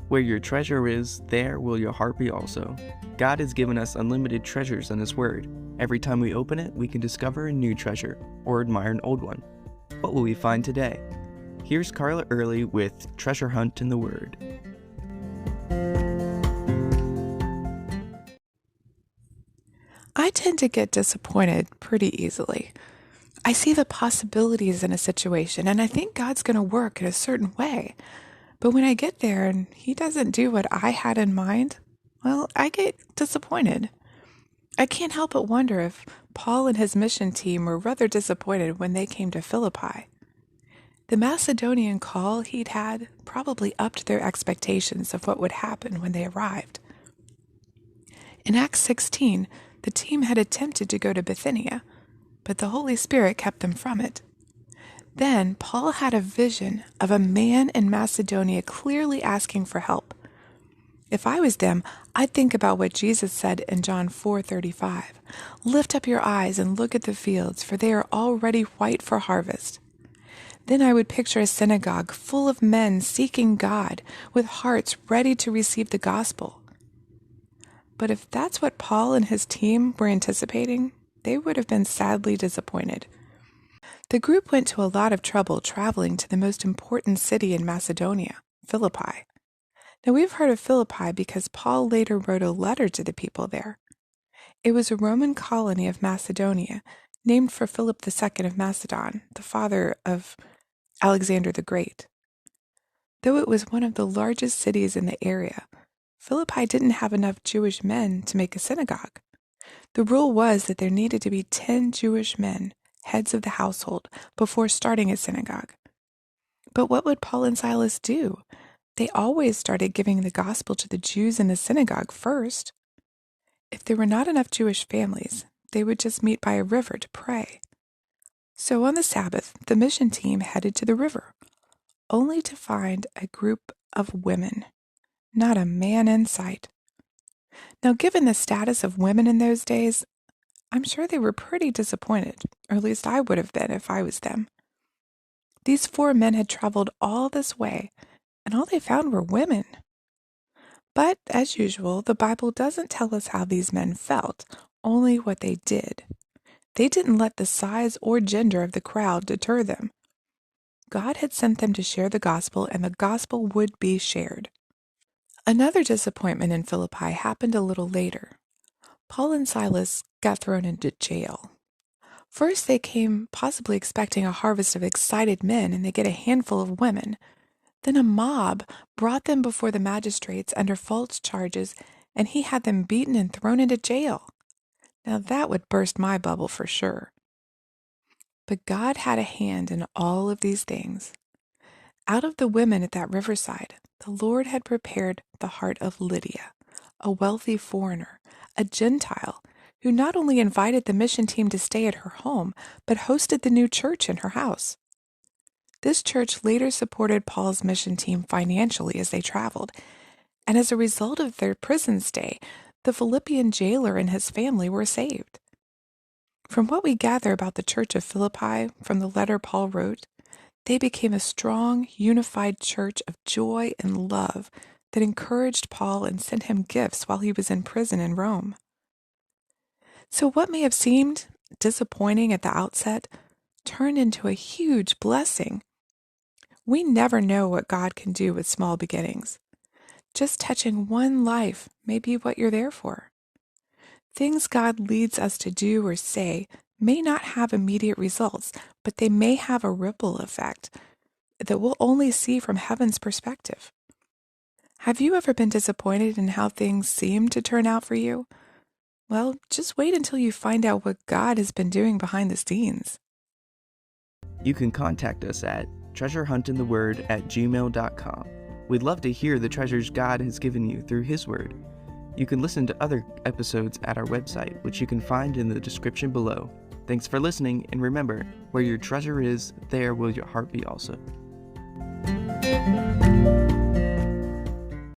Where your treasure is, there will your heart be also. God has given us unlimited treasures in His Word. Every time we open it, we can discover a new treasure or admire an old one. What will we find today? Here's Carla Early with Treasure Hunt in the Word. I tend to get disappointed pretty easily. I see the possibilities in a situation and I think God's going to work in a certain way. But when I get there and He doesn't do what I had in mind, well, I get disappointed. I can't help but wonder if Paul and his mission team were rather disappointed when they came to Philippi. The Macedonian call he'd had probably upped their expectations of what would happen when they arrived. In Acts 16, the team had attempted to go to Bithynia, but the Holy Spirit kept them from it. Then Paul had a vision of a man in Macedonia clearly asking for help. If I was them, I'd think about what Jesus said in John 4:35. Lift up your eyes and look at the fields, for they are already white for harvest. Then I would picture a synagogue full of men seeking God with hearts ready to receive the gospel. But if that's what Paul and his team were anticipating, they would have been sadly disappointed. The group went to a lot of trouble traveling to the most important city in Macedonia, Philippi. Now we've heard of Philippi because Paul later wrote a letter to the people there. It was a Roman colony of Macedonia, named for Philip II of Macedon, the father of Alexander the Great. Though it was one of the largest cities in the area, Philippi didn't have enough Jewish men to make a synagogue. The rule was that there needed to be 10 Jewish men, heads of the household, before starting a synagogue. But what would Paul and Silas do? They always started giving the gospel to the Jews in the synagogue first. If there were not enough Jewish families, they would just meet by a river to pray. So on the Sabbath, the mission team headed to the river, only to find a group of women. Not a man in sight. Now, given the status of women in those days, I'm sure they were pretty disappointed, or at least I would have been if I was them. These 4 men had traveled all this way, and all they found were women. But, as usual, the Bible doesn't tell us how these men felt, only what they did. They didn't let the size or gender of the crowd deter them. God had sent them to share the gospel, and the gospel would be shared. Another disappointment in Philippi happened a little later. Paul and Silas got thrown into jail. First, they came possibly expecting a harvest of excited men, and they get a handful of women. Then a mob brought them before the magistrates under false charges, and he had them beaten and thrown into jail. Now that would burst my bubble for sure. But God had a hand in all of these things. Out of the women at that riverside, the Lord had prepared the heart of Lydia, a wealthy foreigner, a Gentile, who not only invited the mission team to stay at her home, but hosted the new church in her house. This church later supported Paul's mission team financially as they traveled, and as a result of their prison stay, the Philippian jailer and his family were saved. From what we gather about the church of Philippi from the letter Paul wrote, they became a strong, unified church of joy and love that encouraged Paul and sent him gifts while he was in prison in Rome. So what may have seemed disappointing at the outset turned into a huge blessing. We never know what God can do with small beginnings. Just touching one life may be what you're there for. Things God leads us to do or say may not have immediate results, but they may have a ripple effect that we'll only see from heaven's perspective. Have you ever been disappointed in how things seem to turn out for you? Well, just wait until you find out what God has been doing behind the scenes. You can contact us at treasurehuntintheword@gmail.com. We'd love to hear the treasures God has given you through His Word. You can listen to other episodes at our website, which you can find in the description below. Thanks for listening, and remember, where your treasure is, there will your heart be also.